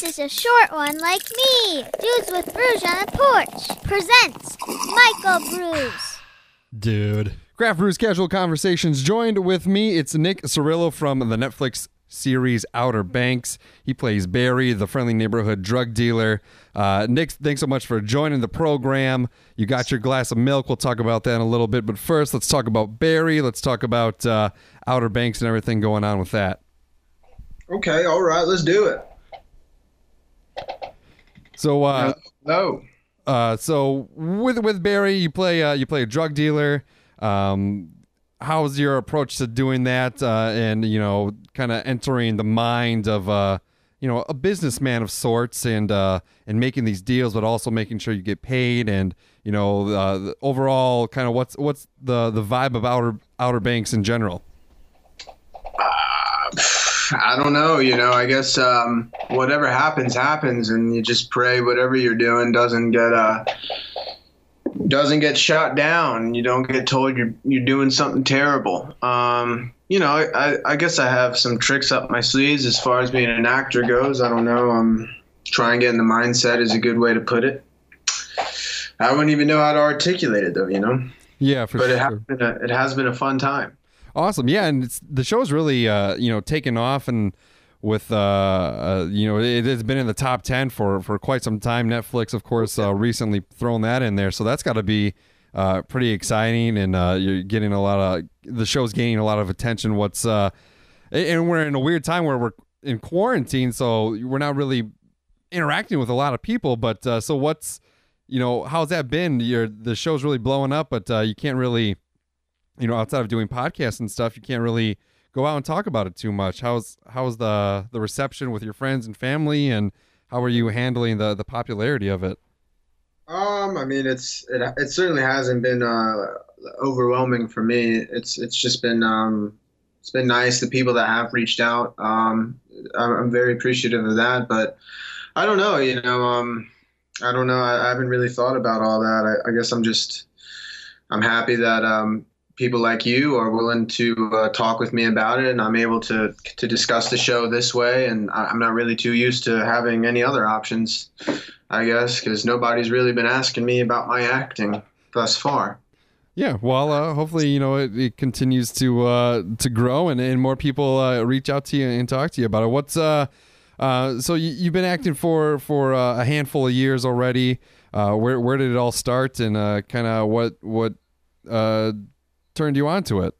This is a short one like me. Dudes with Brews on the Porch presents Michael Brews. Dude. Craft Brews Casual Conversations. Joined with me, it's Nick Cirillo from the Netflix series Outer Banks. He plays Barry, the friendly neighborhood drug dealer. Nick, thanks so much for joining the program. You got your glass of milk. We'll talk about that in a little bit. But first, let's talk about Barry. Let's talk about Outer Banks and everything going on with that. Okay, all right, let's do it. So, So with Barry, you play a drug dealer. How's your approach to doing that, and kind of entering the mind of a businessman of sorts, and making these deals, but also making sure you get paid, and the overall kind of what's the vibe of Outer Banks in general? I don't know, I guess whatever happens, and you just pray whatever you're doing doesn't get shot down. You don't get told you're doing something terrible. I guess I have some tricks up my sleeves as far as being an actor goes. I don't know. Try and get in the mindset is a good way to put it. I wouldn't even know how to articulate it, though, Yeah, for but sure. It has been a fun time. Awesome. Yeah, and the show's really taken off, and with it has been in the top 10 for quite some time. Netflix, of course, recently thrown that in there, so that's got to be pretty exciting, and you're getting the show's gaining a lot of attention. And we're in a weird time where we're in quarantine, so we're not really interacting with a lot of people. But so what's how's that been? The show's really blowing up, but you can't really, outside of doing podcasts and stuff, you can't really go out and talk about it too much. How's the reception with your friends and family, and how are you handling the popularity of it? I mean, it certainly hasn't been overwhelming for me. It's just been it's been nice, the people that have reached out. I'm very appreciative of that, but I don't know, I don't know. I haven't really thought about all that. I guess I'm happy that people like you are willing to talk with me about it, and I'm able to discuss the show this way. And I'm not really too used to having any other options, I guess, because nobody's really been asking me about my acting thus far. Yeah, well, hopefully, it continues to grow, and more people reach out to you and talk to you about it. What's so you've been acting for a handful of years already. Where did it all start, and kind of what turned you on to it?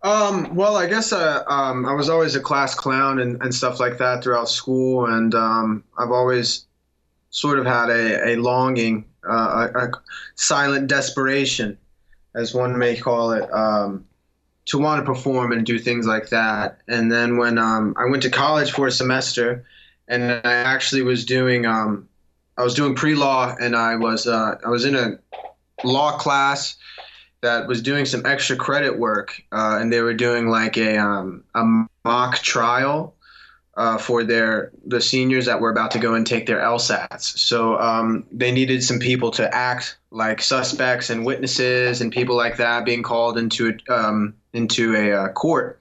Well, I guess I was always a class clown and stuff like that throughout school, and I've always sort of had a longing, a silent desperation, as one may call it, to want to perform and do things like that. And then when I went to college for a semester, and I actually was doing pre-law, and I was in a law class that was doing some extra credit work, and they were doing like a mock trial for the seniors that were about to go and take their LSATs. So they needed some people to act like suspects and witnesses and people like that being called into a court.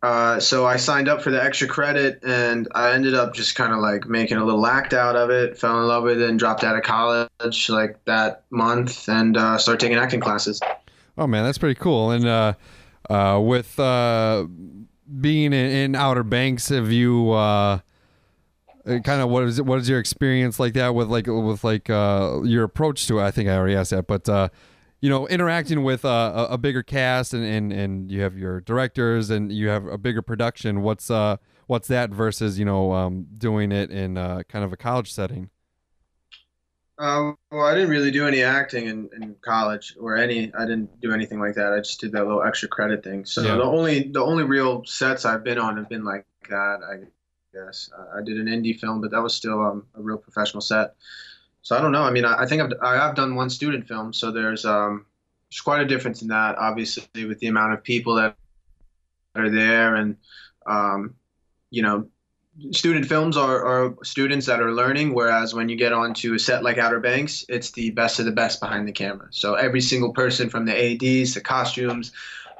So I signed up for the extra credit, and I ended up just kind of like making a little act out of it, fell in love with it, and dropped out of college like that month, and started taking acting classes. Oh man, that's pretty cool. And with being in Outer Banks, have you kind of what is your experience like that with your approach to it? I think I already asked that, but interacting with a bigger cast, and you have your directors, and you have a bigger production. What's that versus doing it in kind of a college setting? Well, I didn't really do any acting in college, I didn't do anything like that. I just did that little extra credit thing. So yeah. The only real sets I've been on have been like that, I guess. I did an indie film, but that was still a real professional set. So I don't know. I mean, I think I have done one student film, so there's quite a difference in that, obviously, with the amount of people that are there, and student films are students that are learning, whereas when you get onto a set like Outer Banks, it's the best of the best behind the camera. So every single person, from the ADs to costumes,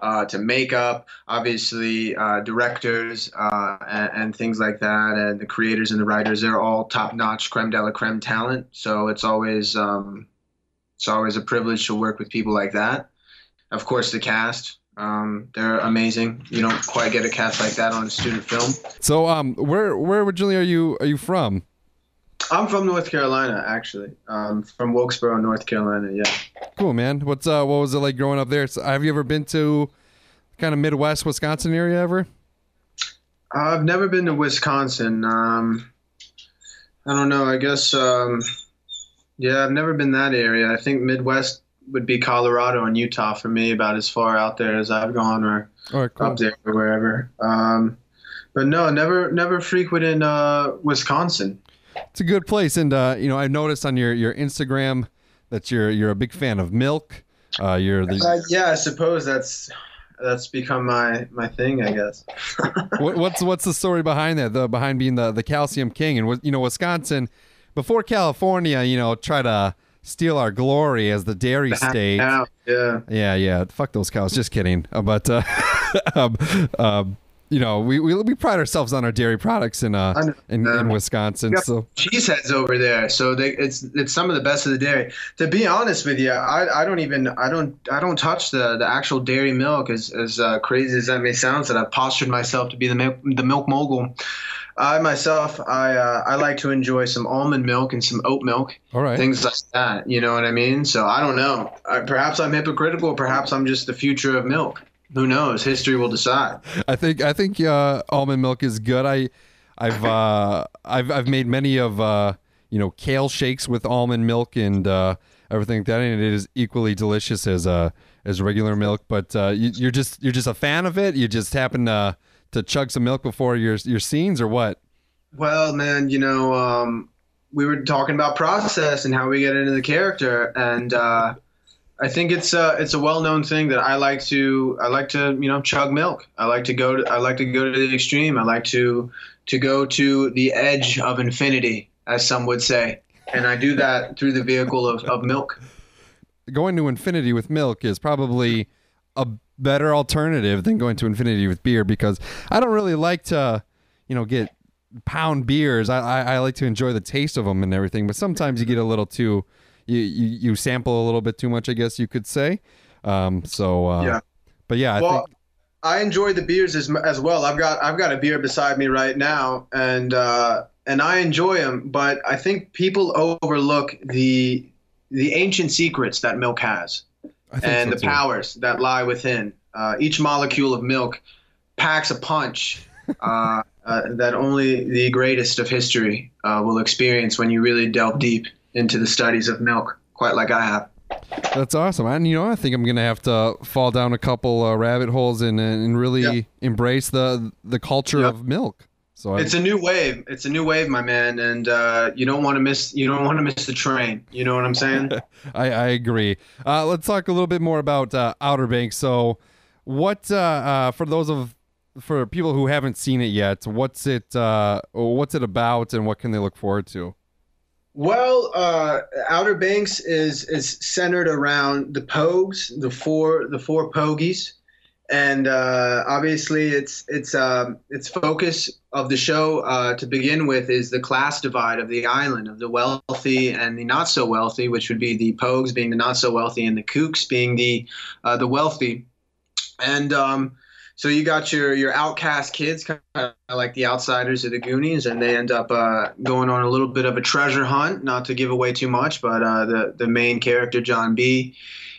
to makeup, obviously directors and things like that, and the creators and the writers. They're all top-notch, creme de la creme talent. So it's always a privilege to work with people like that. Of course, the cast. They're amazing. You don't quite get a cast like that on a student film. So, where originally are you from? I'm from North Carolina, actually. From Wilkesboro, North Carolina. Yeah. Cool, man. What was it like growing up there? So, have you ever been to kind of Midwest Wisconsin area ever? I've never been to Wisconsin. I don't know. I guess. Yeah, I've never been that area. I think Midwest would be Colorado and Utah for me, about as far out there as I've gone, or All right, cool. up there or wherever. But no, never frequented Wisconsin. It's a good place, and I noticed on your Instagram that you're a big fan of milk. Yeah, I suppose that's become my thing, I guess. What's the story behind that? Behind being the calcium king, and Wisconsin, before California, try to steal our glory as the dairy state. Yeah. Fuck those cows. Just kidding. But we pride ourselves on our dairy products in Wisconsin. So cheeseheads over there, so it's some of the best of the dairy. To be honest with you, I don't touch the actual dairy milk, as crazy as that may sound. That I've postured myself to be the milk mogul. I myself, I like to enjoy some almond milk and some oat milk, all right, things like that. You know what I mean? So I don't know. Perhaps I'm hypocritical. Perhaps I'm just the future of milk. Who knows? History will decide. I think almond milk is good. I've made many of kale shakes with almond milk and everything like that, and it is equally delicious as regular milk. But you're just a fan of it. You just happen to chug some milk before your scenes, or what? Well, man, we were talking about process and how we get into the character, and I think it's a well-known thing that I like to chug milk. I like to go to the extreme. I like to go to the edge of infinity, as some would say, and I do that through the vehicle of milk. Going to infinity with milk is probably a better alternative than going to infinity with beer, because I don't really like to get pound beers. I like to enjoy the taste of them and everything, but sometimes you get a little too you sample a little bit too much, I guess you could say. Yeah. But yeah, I think I enjoy the beers as well. I've got a beer beside me right now, and I enjoy them, but I think people overlook the ancient secrets that milk has, and the powers that lie within. Each molecule of milk packs a punch that only the greatest of history will experience when you really delve deep into the studies of milk, quite like I have. That's awesome. And I think I'm gonna have to fall down a couple rabbit holes and really embrace the culture of milk. So it's a new wave. It's a new wave, my man, and you don't want to miss the train. You know what I'm saying? I agree. Let's talk a little bit more about Outer Banks. So, what for people who haven't seen it yet, what's it about, and what can they look forward to? Well, Outer Banks is centered around the Pogues, the four Pogies, and obviously its focus of the show to begin with is the class divide of the island, of the wealthy and the not so wealthy, which would be the Pogues being the not so wealthy and the Kooks being the wealthy, and so you got your outcast kids, kind of like the outsiders of the Goonies, and they end up going on a little bit of a treasure hunt. Not to give away too much, but the main character, John B.,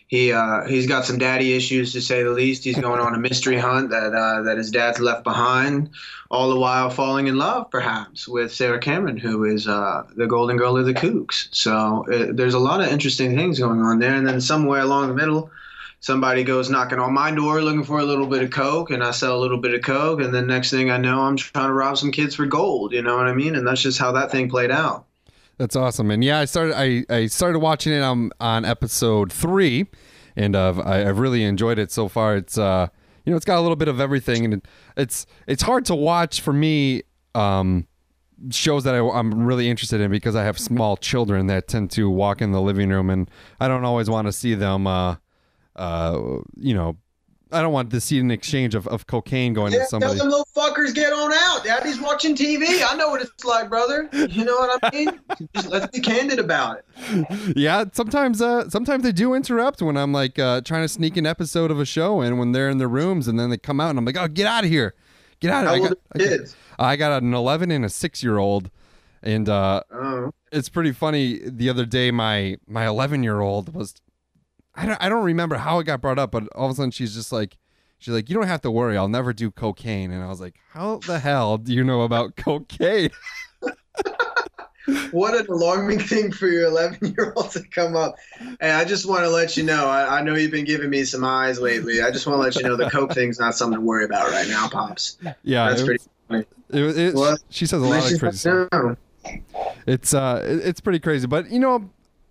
he's got some daddy issues, to say the least. He's going on a mystery hunt that his dad's left behind, all the while falling in love, perhaps, with Sarah Cameron, who is the golden girl of the Kooks. So there's a lot of interesting things going on there, and then somewhere along the middle, somebody goes knocking on my door looking for a little bit of coke, and I sell a little bit of coke, and then next thing I know, I'm trying to rob some kids for gold. You know what I mean? And that's just how that thing played out. That's awesome. And yeah, I started watching it on episode 3, and I've really enjoyed it so far. It's it's got a little bit of everything, and it's hard to watch for me. Shows that I'm really interested in, because I have small children that tend to walk in the living room, and I don't always want to see them. I I don't want to see an exchange of cocaine going to Tell somebody. them little fuckers get on out. Daddy's watching TV. I know what it's like, brother. You know what I mean? Just let's be candid about it. Yeah, sometimes they do interrupt when I'm like trying to sneak an episode of a show in when they're in their rooms, and then they come out and I'm like, oh, get out of here. Get out of here. Kids. I got an 11 and a 6-year-old, and it's pretty funny. The other day, my 11-year-old was, I don't remember how it got brought up, but all of a sudden she's like, you don't have to worry, I'll never do cocaine. And I was like, how the hell do you know about cocaine? What an alarming thing for your 11-year-old to come up. And I just want to let you know, I know you've been giving me some eyes lately. I just want to let you know the coke thing's not something to worry about right now, Pops. Yeah, that's pretty funny. She says a lot of crazy stuff. It's pretty crazy, but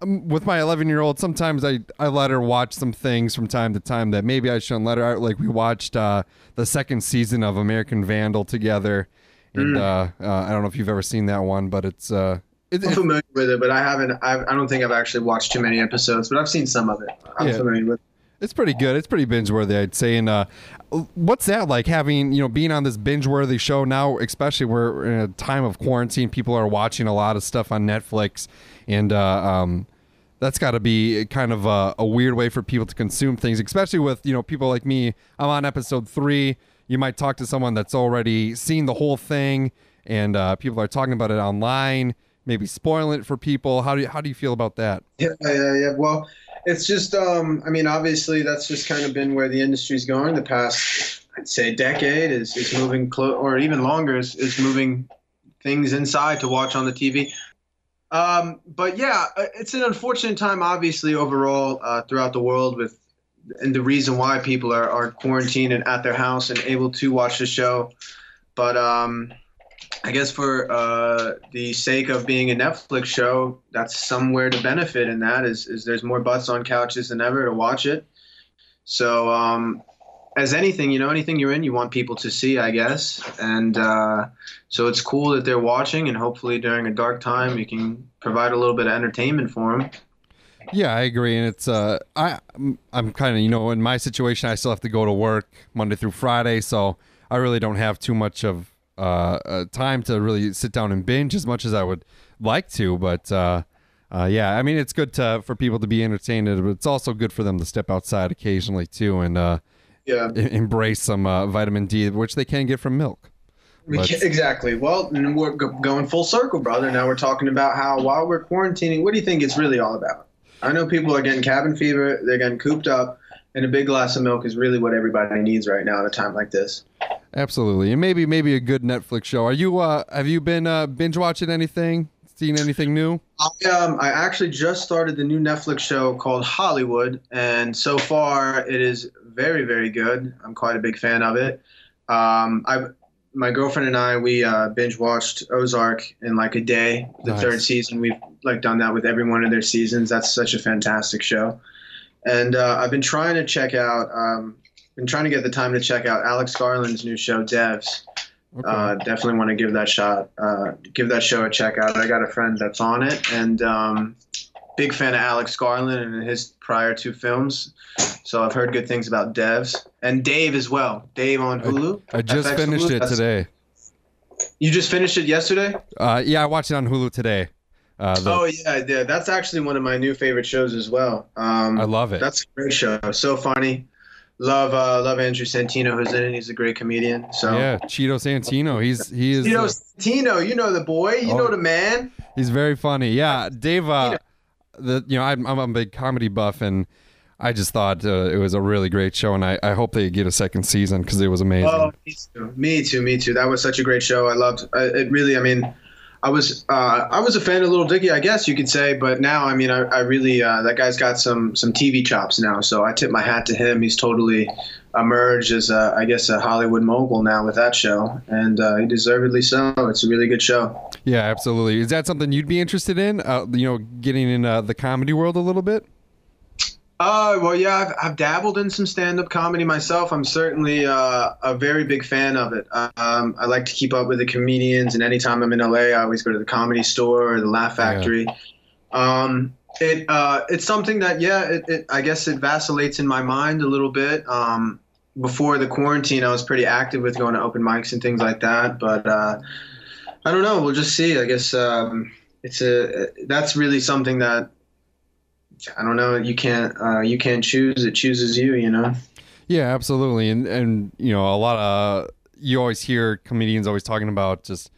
with my 11-year-old, sometimes I let her watch some things from time to time that maybe I shouldn't let her. Like we watched the second season of American Vandal together, and I don't know if you've ever seen that one, but I'm familiar with it, but I don't think I've actually watched too many episodes, but I've seen some of it. I'm familiar with it. It's pretty good. It's pretty binge-worthy, I'd say. And what's that like, having, being on this binge-worthy show now, especially we're in a time of quarantine, people are watching a lot of stuff on Netflix, and that's got to be kind of a weird way for people to consume things, especially with, people like me. I'm on episode 3. You might talk to someone that's already seen the whole thing, and people are talking about it online, maybe spoiling it for people. How do you feel about that? Yeah. Well, it's just, obviously that's just kind of been where the industry's going the past, I'd say, decade is moving or even longer is moving things inside to watch on the TV. But yeah, it's an unfortunate time, obviously, overall, throughout the world and the reason why people are quarantined and at their house and able to watch the show. But I guess for the sake of being a Netflix show, that's somewhere to benefit in that is there's more butts on couches than ever to watch it. So as anything, anything you're in, you want people to see, I guess. And so it's cool that they're watching, and hopefully during a dark time, you can provide a little bit of entertainment for them. Yeah, I agree. And it's I'm kind of, in my situation, I still have to go to work Monday through Friday. So I really don't have too much of time to really sit down and binge as much as I would like to. But yeah, it's good for people to be entertained, but it's also good for them to step outside occasionally too, and embrace some vitamin D, which they can get from milk. Exactly. Well, we're going full circle, brother. Now we're talking about how while we're quarantining, what do you think it's really all about? I know people are getting cabin fever, they're getting cooped up, and a big glass of milk is really what everybody needs right now at a time like this. Absolutely. And maybe a good Netflix show. Are you have you been binge watching anything? Seen anything new? I actually just started the new Netflix show called Hollywood, and so far it is very, very good. I'm quite a big fan of it. My girlfriend and I, we binge watched Ozark in like a day. The third season, we've done that with every one of their seasons. That's such a fantastic show. And I've been trying to get the time to check out Alex Garland's new show, Devs. Okay. Definitely want to give that show a check out. I got a friend that's on it, and big fan of Alex Garland and his prior 2 films. So I've heard good things about Devs and Dave as well. Dave on Hulu. I just finished it today. You just finished it yesterday? Yeah, I watched it on Hulu today. Yeah. That's actually one of my new favorite shows as well. I love it. That's a great show. So funny. Love Andrew Santino, who's in it. He's a great comedian. So yeah, Cheeto Santino. He is. Cheeto Santino, you know the boy. You know the man. He's very funny. Yeah, Dave. I'm a big comedy buff, and I just thought it was a really great show, and I hope they get a second season because it was amazing. Oh, me too. That was such a great show. I loved it. Really, I was a fan of Little Dicky, I guess you could say, but now, I really that guy's got some TV chops now, so I tip my hat to him. He's totally emerged as I guess a Hollywood mogul now with that show, and he deservedly so. It's a really good show. Yeah, absolutely. Is that something you'd be interested in? Getting in the comedy world a little bit? Well, yeah, I've dabbled in some stand-up comedy myself. I'm certainly a very big fan of it. I like to keep up with the comedians, and anytime I'm in LA, I always go to the Comedy Store or the Laugh Factory. Yeah. It's something that, I guess it vacillates in my mind a little bit. before the quarantine, I was pretty active with going to open mics and things like that. But I don't know. We'll just see. I guess that's really something that I don't know. You can't choose. It chooses you. You know. Yeah, absolutely. And you know, a lot of you always hear comedians always talking about just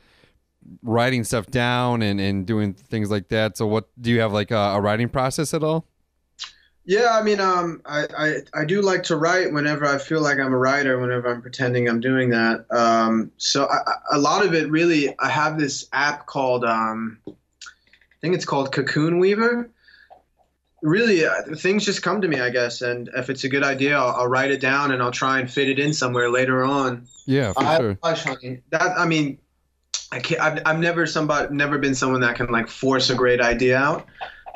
writing stuff down and doing things like that. So what do you have, like a writing process at all? Yeah, I mean, I do like to write whenever I feel like I'm a writer, whenever I'm pretending I'm doing that. A lot of it really, I have this app called, I think it's called Cocoon Weaver. Really, things just come to me, I guess. And if it's a good idea, I'll write it down and I'll try and fit it in somewhere later on. Yeah, for sure. I mean, I can't, I've never been someone that can like force a great idea out.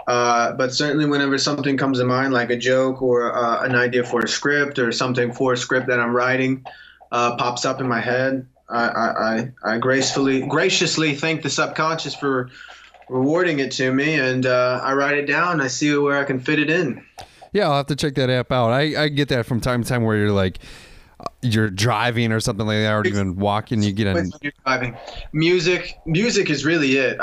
But certainly whenever something comes to mind, like a joke or an idea for a script or something for a script that I'm writing, pops up in my head, I graciously thank the subconscious for rewarding it to me, and I write it down. I see where I can fit it in. Yeah, I'll have to check that app out. I get that from time to time where you're like, you're driving or something like that, or even walking, you get in. When you're driving. Music is really it.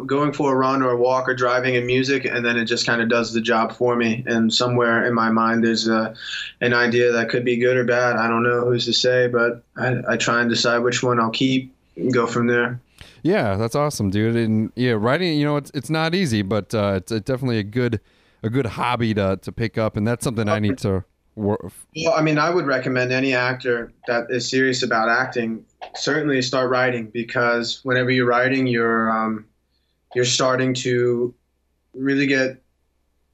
Going for a run or a walk or driving and music, and then it just kind of does the job for me. And somewhere in my mind, there's an idea that could be good or bad. I don't know, who's to say, but I try and decide which one I'll keep and go from there. Yeah, that's awesome, dude. And yeah, writing, you know, it's not easy, but it's definitely a good hobby to pick up, and that's something I need to. Well, I mean, I would recommend any actor that is serious about acting certainly start writing, because whenever you're writing, you're starting to really get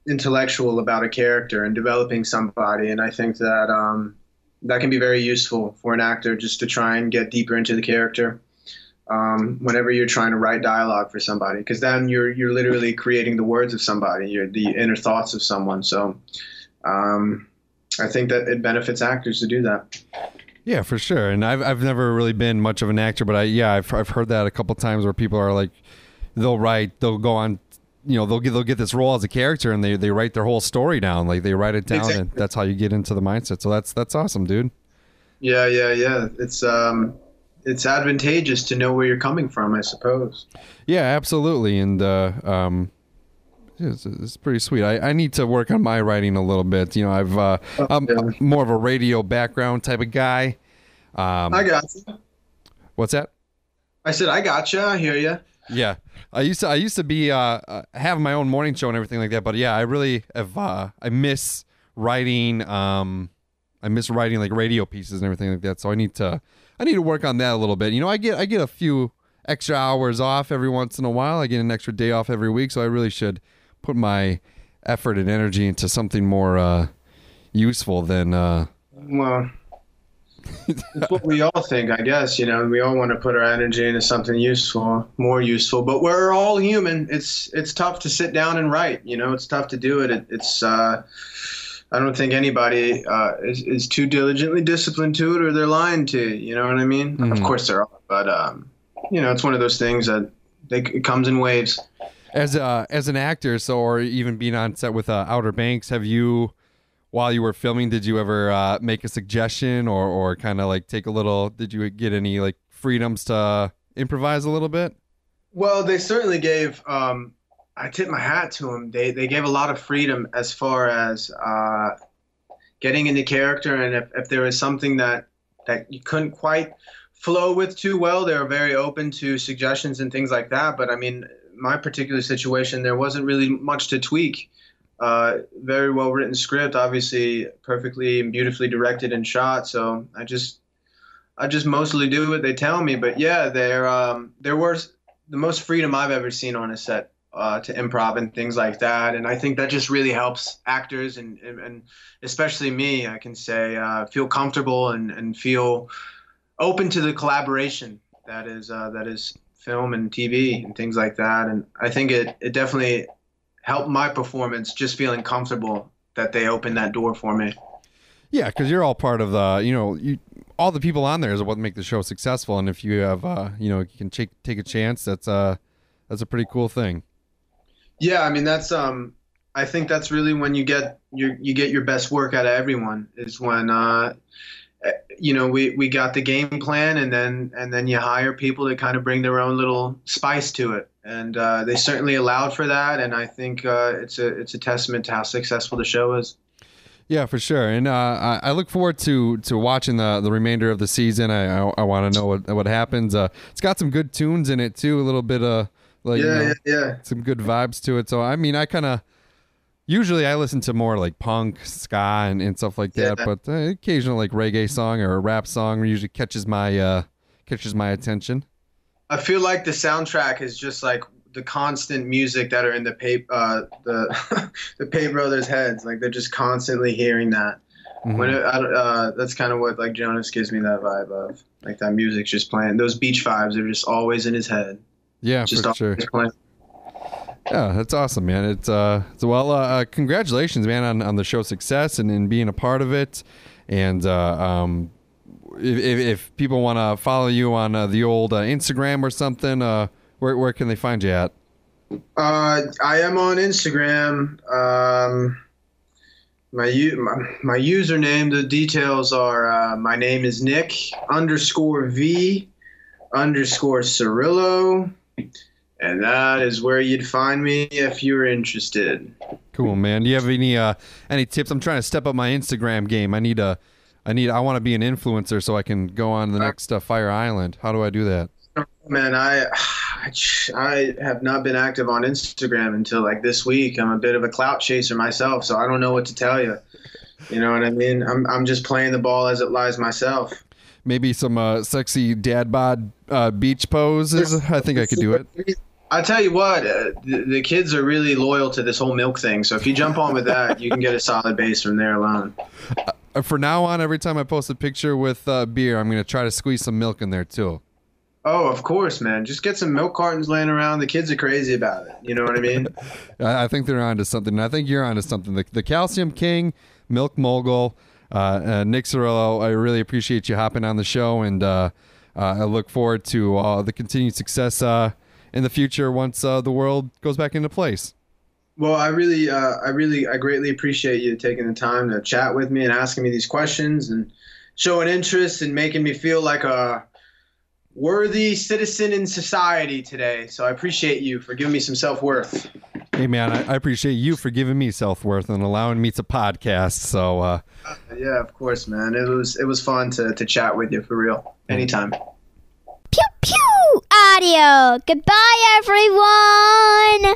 intellectual about a character and developing somebody, and I think that that can be very useful for an actor, just to try and get deeper into the character. Whenever you're trying to write dialogue for somebody, because then you're literally creating the words of somebody, you're the inner thoughts of someone. So. I think that it benefits actors to do that. Yeah, for sure. And I've never really been much of an actor, but I've heard that a couple times where people are like, they'll go on, you know, they'll get this role as a character and they write their whole story down, like they write it down, exactly. And that's how you get into the mindset. So that's awesome, dude. Yeah. It's advantageous to know where you're coming from, I suppose. Yeah, absolutely. And it's pretty sweet. I need to work on my writing a little bit. You know, I'm more of a radio background type of guy. I got you. What's that? I said I got you. I hear you. Yeah, I used to be have my own morning show and everything like that. But yeah, I really have. I miss writing. I miss writing like radio pieces and everything like that. So I need to work on that a little bit. You know, I get a few extra hours off every once in a while. I get an extra day off every week, so I really should put my effort and energy into something more useful than well, it's what we all think, I guess. You know, we all want to put our energy into something useful, more useful, but we're all human. It's tough to sit down and write. You know, it's tough to do it. It's I don't think anybody is too diligently disciplined to it, or they're lying to you. You know what I mean? Mm-hmm. Of course there are, but you know, it's one of those things that it comes in waves. As an actor, or even being on set with Outer Banks, have you, while you were filming, did you ever make a suggestion or kind of like take a little? Did you get any like freedoms to improvise a little bit? Well, they certainly gave. I tip my hat to them. They gave a lot of freedom as far as getting into character, and if there was something that you couldn't quite flow with too well, they were very open to suggestions and things like that. But I mean, my particular situation, there wasn't really much to tweak. Very well written script, obviously perfectly and beautifully directed and shot. So I just mostly do what they tell me. But yeah, there was the most freedom I've ever seen on a set to improv and things like that. And I think that just really helps actors and especially me, I can say, feel comfortable and feel open to the collaboration that is film and TV and things like that. And I think it definitely helped my performance, just feeling comfortable that they opened that door for me. Yeah, because you're all part of the, you know, all the people on there is what make the show successful. And if you have, you know, you can take a chance, that's a pretty cool thing. Yeah, I mean, that's I think that's really when you get your best work out of everyone, is when we got the game plan, and then you hire people to kind of bring their own little spice to it, and they certainly allowed for that, and I think it's a testament to how successful the show is. Yeah, for sure. And I look forward to watching the remainder of the season. I want to know what happens. It's got some good tunes in it too, a little bit of some good vibes to it. So I mean, usually I listen to more like punk, ska, and stuff like that. But occasional like reggae song or a rap song usually catches my attention. I feel like the soundtrack is just like the constant music that are in the the Pay brothers' heads. Like they're just constantly hearing that. Mm-hmm. That's kind of what like Jonas gives me that vibe of. Like that music's just playing. Those beach vibes are just always in his head. Yeah, just for sure. Playing. Yeah, that's awesome, man. It's congratulations, man, on the show's success and being a part of it. And if people want to follow you on the old Instagram or something, where can they find you at? I am on Instagram. My username, the details are my name is Nick_V_Cirillo. And that is where you'd find me if you're interested. Cool, man. Do you have any tips? I'm trying to step up my Instagram game. I want to be an influencer so I can go on the next Fire Island. How do I do that? Man, I have not been active on Instagram until like this week. I'm a bit of a clout chaser myself, so I don't know what to tell you. You know what I mean? I'm just playing the ball as it lies myself. Maybe some sexy dad bod beach poses. I think I could do it. I tell you what, the kids are really loyal to this whole milk thing. So if you jump on with that, you can get a solid base from there alone. For now on, every time I post a picture with beer, I'm going to try to squeeze some milk in there too. Oh, of course, man. Just get some milk cartons laying around. The kids are crazy about it. You know what I mean? I think they're onto something. I think you're onto something. The Calcium King, Milk Mogul, Nick Cirillo, I really appreciate you hopping on the show, and I look forward to the continued success in the future once the world goes back into place. Well, I greatly appreciate you taking the time to chat with me and asking me these questions and showing interest and making me feel like a worthy citizen in society today. So I appreciate you for giving me some self-worth. Hey, man, I appreciate you for giving me self-worth and allowing me to podcast. So yeah, of course, man. It was fun to chat with you for real. Anytime. Pew pew audio. Goodbye, everyone.